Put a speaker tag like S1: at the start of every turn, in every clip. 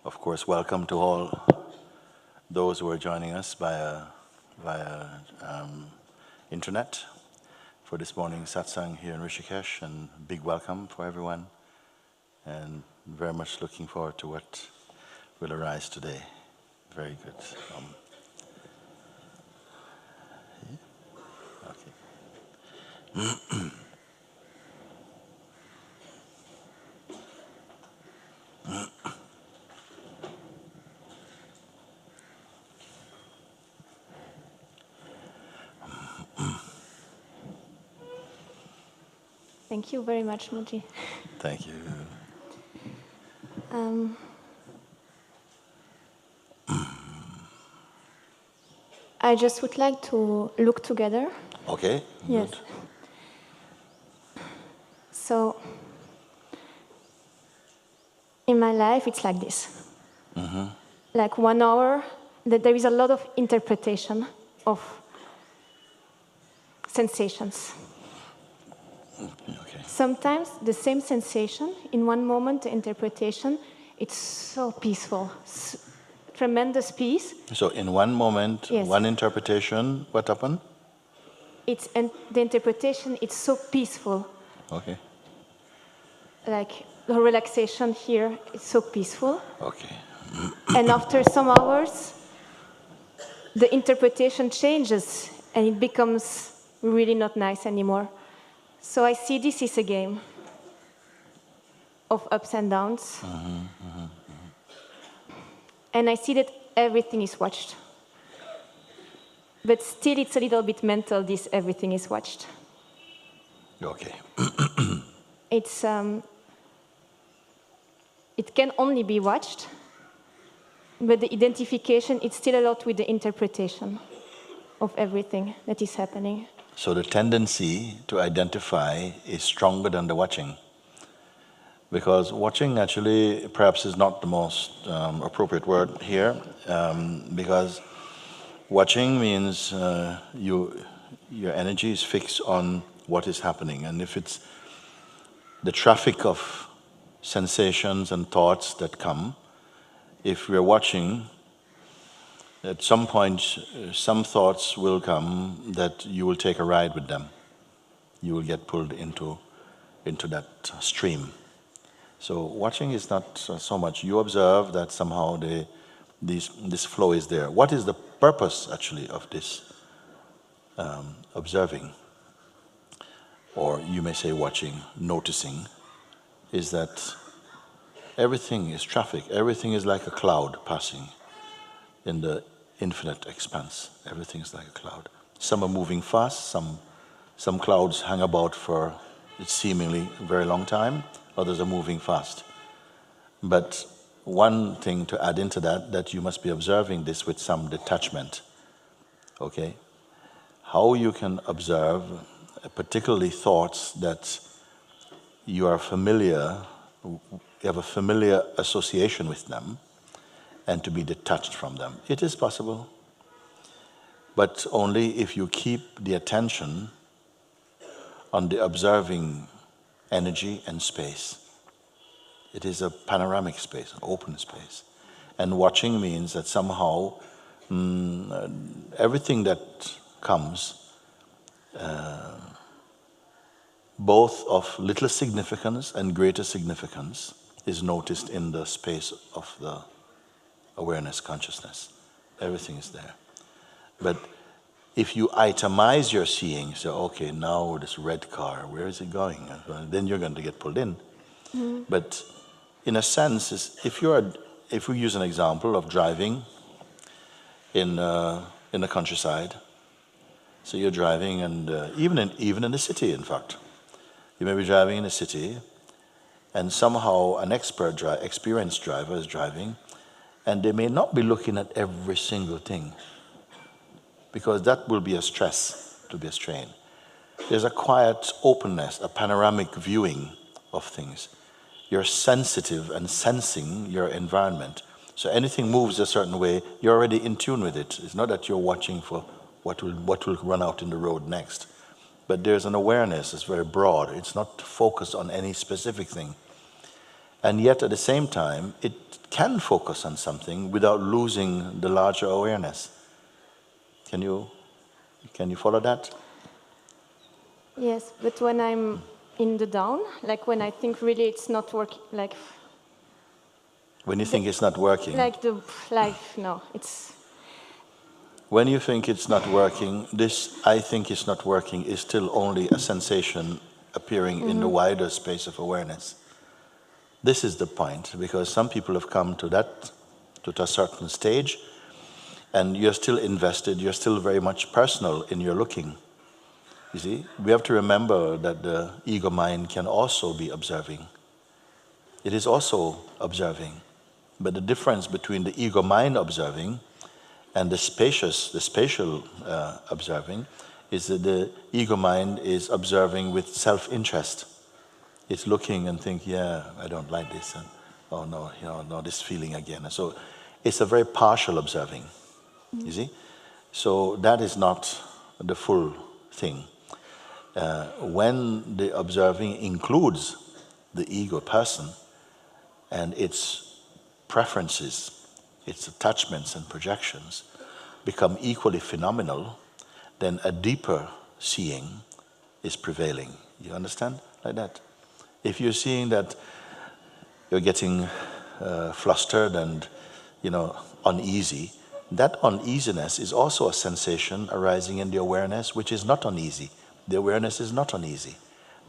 S1: Of course, welcome to all those who are joining us via internet for this morning's satsang here in Rishikesh, and big welcome for everyone, and very much looking forward to what will arise today. Very good. Okay.
S2: Thank you very much, Muji.
S1: Thank you.
S2: I just would like to look together.
S1: Okay.
S2: Yes.
S1: Good.
S2: So, in my life, it's like this. Like 1 hour, that there is a lot of interpretation of sensations.
S1: Okay.
S2: Sometimes the same sensation, in one moment, the interpretation, it's so peaceful, tremendous peace.
S1: So in one moment,
S2: Yes.
S1: one interpretation, what happened?
S2: The interpretation, it's so peaceful.
S1: Okay.
S2: Like the relaxation here is so peaceful.
S1: Okay.
S2: And after some hours, the interpretation changes and it becomes really not nice anymore. So I see this is a game of ups and downs. And I see that everything is watched. But still it's a little bit mental, this everything is watched.
S1: Okay.
S2: It can only be watched, but the identification, it's still a lot with the interpretation of everything that is happening.
S1: So the tendency to identify is stronger than the watching. Because watching actually perhaps is not the most appropriate word here, because watching means your energy is fixed on what is happening. And if it's the traffic of sensations and thoughts that come, if we're watching, at some point some thoughts will come that you will take a ride with them. You will get pulled into that stream. So watching is not so much. You observe that somehow this flow is there. What is the purpose actually of this observing? Or you may say watching, noticing, is that everything is traffic. Everything is like a cloud passing in the infinite expanse. Everything is like a cloud. Some are moving fast, some clouds hang about for seemingly a very long time, others are moving fast. But one thing to add into that you must be observing this with some detachment. Okay? How you can observe, particularly thoughts that you are familiar, you have a familiar association with them, and to be detached from them. It is possible, but only if you keep the attention on the observing energy and space. It is a panoramic space, an open space. And watching means that somehow everything that comes, both of little significance and greater significance, is noticed in the space of the awareness, consciousness. Everything is there. But if you itemize your seeing, so okay, now this red car, where is it going? Then you're going to get pulled in. But in a sense, if we use an example of driving in the countryside, so you're driving, and even in the city, in fact, you may be driving in the city, and somehow an experienced driver is driving, and they may not be looking at every single thing, because that will be a stress, to be a strain. There's a quiet openness, a panoramic viewing of things. You're sensitive and sensing your environment. So anything moves a certain way, you're already in tune with it. It's not that you're watching for what will run out in the road next. But there's an awareness, it's very broad. It's not focused on any specific thing. And yet at the same time, it can focus on something without losing the larger awareness. Can you follow that?
S2: Yes, but when I'm in the down, like when I think really it's not working, like
S1: When you think it's not working.
S2: No, it's.
S1: When you think it's not working, this I think it's not working is still only a sensation appearing in the wider space of awareness. This is the point, because some people have come to a certain stage, and you're still invested, you're still very much personal in your looking. You see, we have to remember that the ego mind can also be observing. It is also observing. But the difference between the ego mind observing and the spatial observing is that the ego mind is observing with self-interest. It's looking and think, yeah, I don't like this, and oh no, no, this feeling again. And so it's a very partial observing, you see? So that is not the full thing. When the observing includes the ego person and its preferences, its attachments and projections become equally phenomenal, then a deeper seeing is prevailing. You understand? Like that. If you're seeing that you're getting flustered and, uneasy, that uneasiness is also a sensation arising in the awareness, which is not uneasy. The awareness is not uneasy.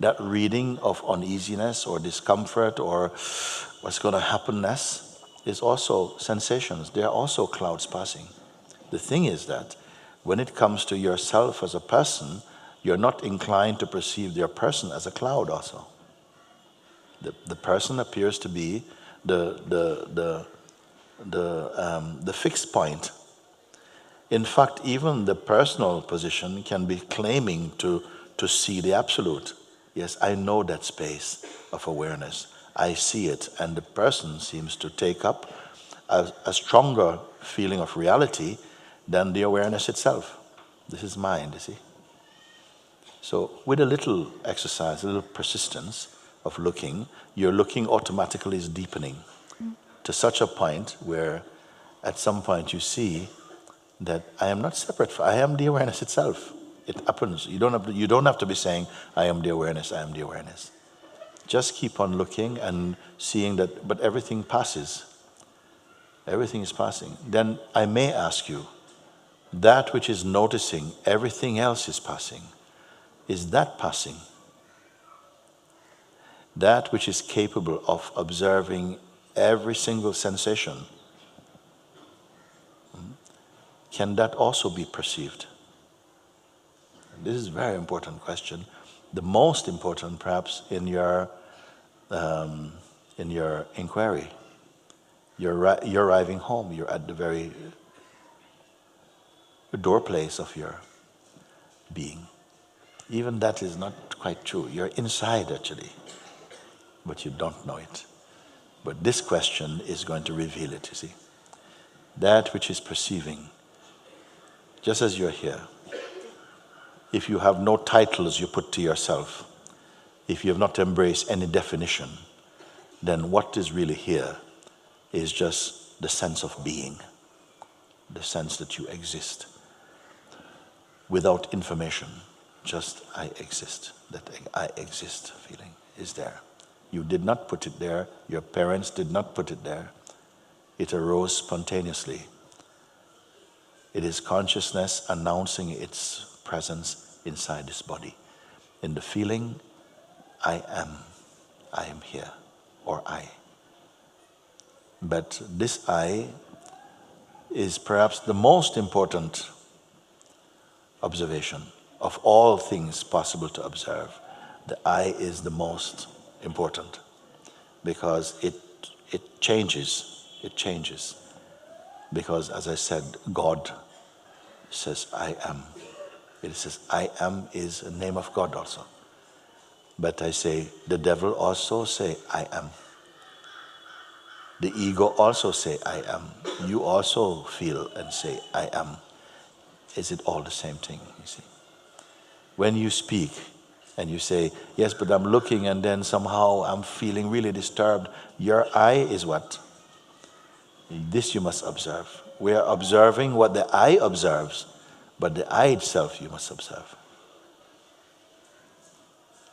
S1: That reading of uneasiness or discomfort or what's going to happenness is also sensations. They are also clouds passing. The thing is that when it comes to yourself as a person, you're not inclined to perceive your person as a cloud also. The person appears to be the fixed point. In fact, even the personal position can be claiming to see the absolute. Yes, I know that space of awareness. I see it, and the person seems to take up a stronger feeling of reality than the awareness itself. This is mind, you see. So with a little exercise, a little persistence of looking, your looking automatically is deepening to such a point where at some point you see that I am not separate. I am the awareness itself. It happens. You don't have to be saying, I am the awareness, I am the awareness. Just keep on looking and seeing that, but everything passes. Everything is passing. Then I may ask you, that which is noticing everything else is passing, is that passing? That which is capable of observing every single sensation, can that also be perceived? This is a very important question. The most important, perhaps, in your inquiry. You're arriving home. You're at the very door place of your being. Even that is not quite true. You're inside, actually, but you don't know it. But this question is going to reveal it, you see. That which is perceiving, just as you're here. If you have no titles you put to yourself, if you have not embraced any definition, then what is really here is just the sense of being, the sense that you exist. Without information, just I exist. That I exist feeling is there. You did not put it there, your parents did not put it there. It arose spontaneously. It is consciousness announcing its presence inside this body. In the feeling, I am here, or I. But this I is perhaps the most important observation of all things possible to observe. The I is the most important because it changes. It changes. Because as I said, God says, I am. It says, I am is a name of God also. But I say, the devil also say, I am. The ego also say, I am. You also feel and say, I am. Is it all the same thing, you see? When you speak, And you say, yes, but I'm looking and then somehow I'm feeling really disturbed. Your eye is what? This you must observe. We are observing what the eye observes, but the eye itself you must observe.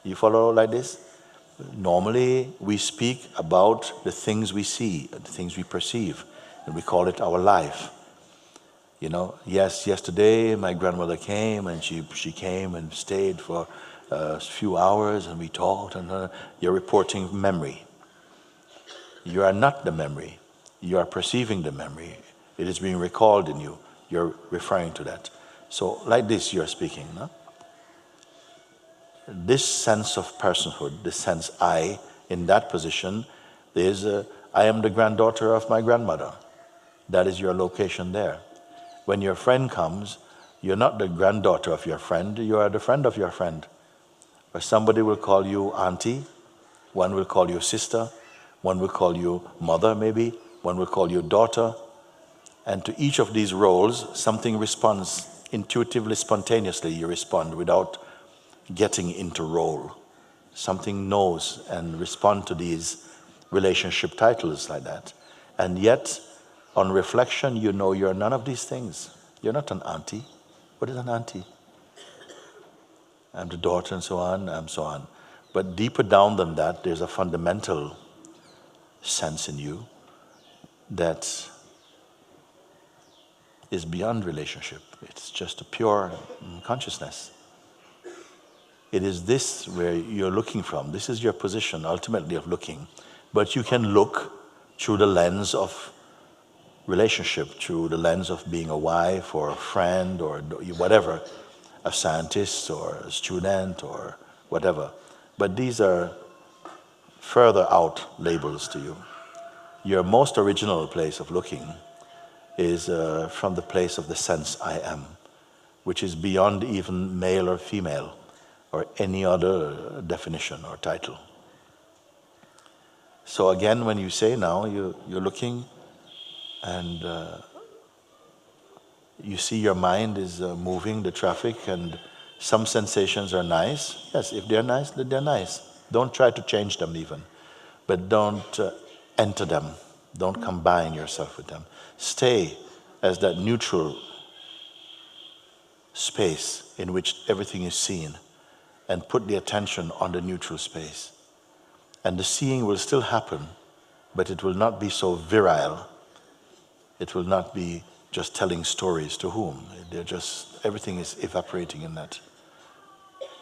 S1: You follow like this? Normally, we speak about the things we see, the things we perceive, and we call it our life. You know, yes, yesterday my grandmother came and she came and stayed for a few hours and we talked and you're reporting memory. You are not the memory. You are perceiving the memory. It is being recalled in you. You're referring to that. So like this you're speaking, no? This sense of personhood, this sense I, in that position, is I am the granddaughter of my grandmother. That is your location there. When your friend comes, you're not the granddaughter of your friend, you are the friend of your friend. Or somebody will call you auntie, one will call you sister, one will call you mother maybe, one will call you daughter. And to each of these roles, something responds intuitively, spontaneously, you respond without getting into role. Something knows and responds to these relationship titles like that. And yet, on reflection, you know you're none of these things. You're not an auntie. What is an auntie? I'm the daughter and so on, and so on. But deeper down than that, there's a fundamental sense in you that is beyond relationship. It's just a pure consciousness. It is this where you're looking from. This is your position, ultimately, of looking. But you can look through the lens of relationship, through the lens of being a wife or a friend or whatever, a scientist or a student or whatever. But these are further out labels to you. Your most original place of looking is from the place of the sense I am, which is beyond even male or female or any other definition or title. So again, when you say now, you're looking and you see your mind is moving the traffic and some sensations are nice. Yes, if they're nice, then they're nice. Don't try to change them even. But don't enter them. Don't combine yourself with them. Stay as that neutral space in which everything is seen and put the attention on the neutral space. And the seeing will still happen, but it will not be so virile. It will not be just telling stories to whom. They're just, everything is evaporating in that.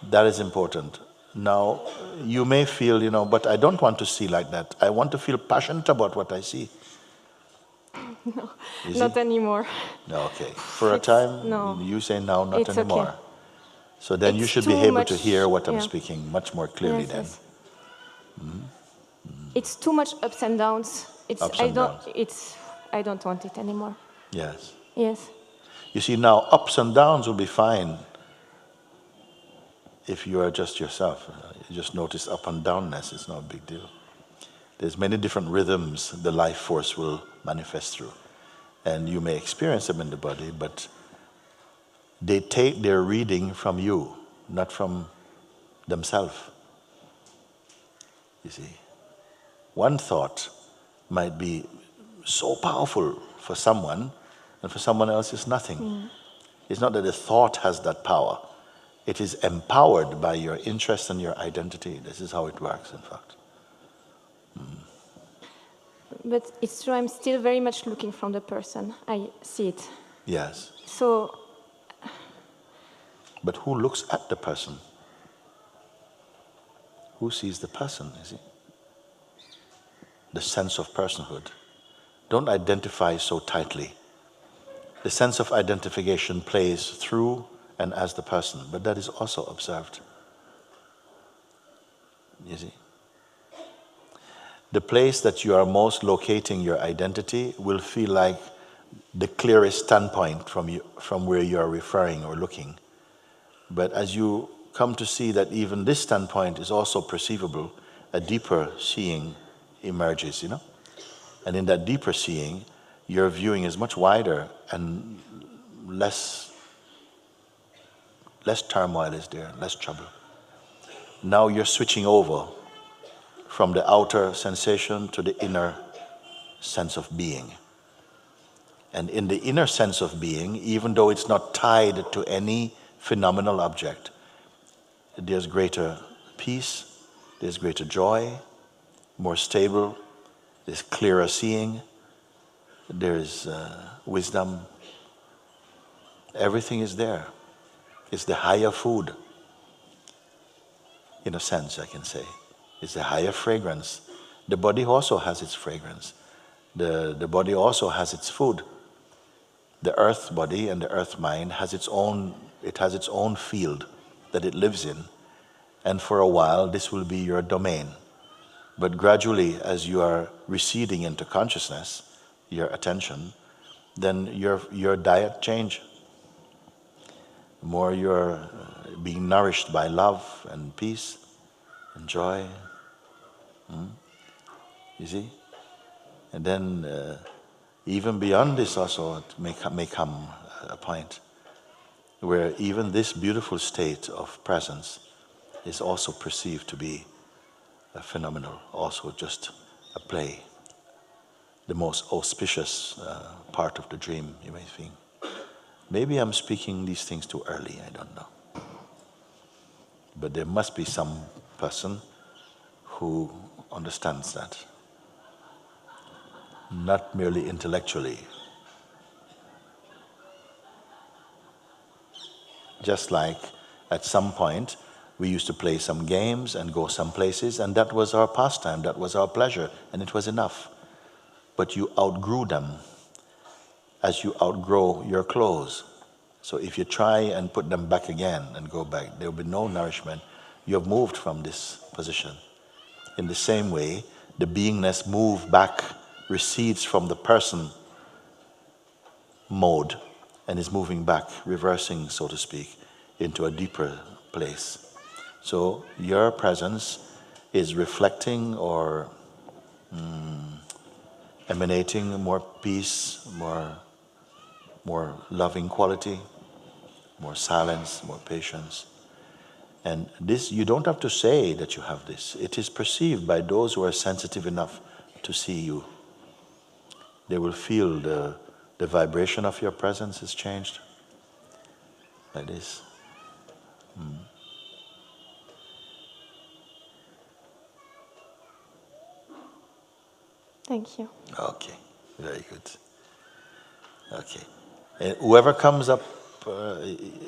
S1: That is important. Now, you may feel, but I don't want to see like that. I want to feel passionate about what I see.
S2: No, not anymore.
S1: No, okay. For a time,
S2: no.
S1: you say now, not
S2: It's
S1: anymore.
S2: Okay.
S1: So then you should be able to hear what I'm speaking much more clearly
S2: yes,
S1: then.
S2: Yes. It's too much ups and downs. I don't want it anymore.
S1: Yes.
S2: Yes.
S1: You see, now ups and downs will be fine if you are just yourself. You just notice up and downness. It's not a big deal. There's many different rhythms the life force will manifest through. And you may experience them in the body, but they take their reading from you, not from themselves. You see, one thought might be so powerful for someone, and for someone else it's nothing. It's not that the thought has that power. It is empowered by your interest and your identity. This is how it works, in fact.
S2: But it's true, I'm still very much looking from the person. I see it.
S1: Yes.
S2: So.
S1: But who looks at the person? Who sees the person, you see? The sense of personhood. Don't identify so tightly. The sense of identification plays through and as the person, but that is also observed. You see? The place that you are most locating your identity will feel like the clearest standpoint from where you are referring or looking. But as you come to see that even this standpoint is also perceivable, a deeper seeing emerges, And in that deeper seeing, your viewing is much wider and less turmoil is there, less trouble. now you're switching over from the outer sensation to the inner sense of being. And in the inner sense of being, even though it's not tied to any phenomenal object, there's greater peace, there's greater joy, more stable, there's clearer seeing, there's wisdom. Everything is there. It's the higher food, in a sense, I can say. It's the higher fragrance. The body also has its fragrance. The body also has its food. The earth body and the earth mind has its own field that it lives in. And for a while, this will be your domain. But gradually, as you are receding into consciousness, your attention, then your diet change. The more you're being nourished by love and peace and joy, you see? And then even beyond this also it may come a point where even this beautiful state of presence is also perceived to be a phenomenal, also just a play, the most auspicious part of the dream, you may think. Maybe I'm speaking these things too early, I don't know. But there must be some person who understands that. Not merely intellectually. Just like at some point we used to play some games and go some places, and that was our pastime, that was our pleasure, and it was enough. But you outgrew them as you outgrow your clothes. So if you try and put them back again and go back, there will be no nourishment. You have moved from this position. In the same way, the beingness move back, recedes from the person mode and is moving back, reversing, so to speak, into a deeper place. So your presence is reflecting or emanating more peace, more loving quality, more silence, more patience. And this, you don't have to say that you have this. It is perceived by those who are sensitive enough to see you. They will feel the vibration of your presence is changed. Like this.
S2: Thank you.
S1: Okay, very good. Okay. And whoever comes up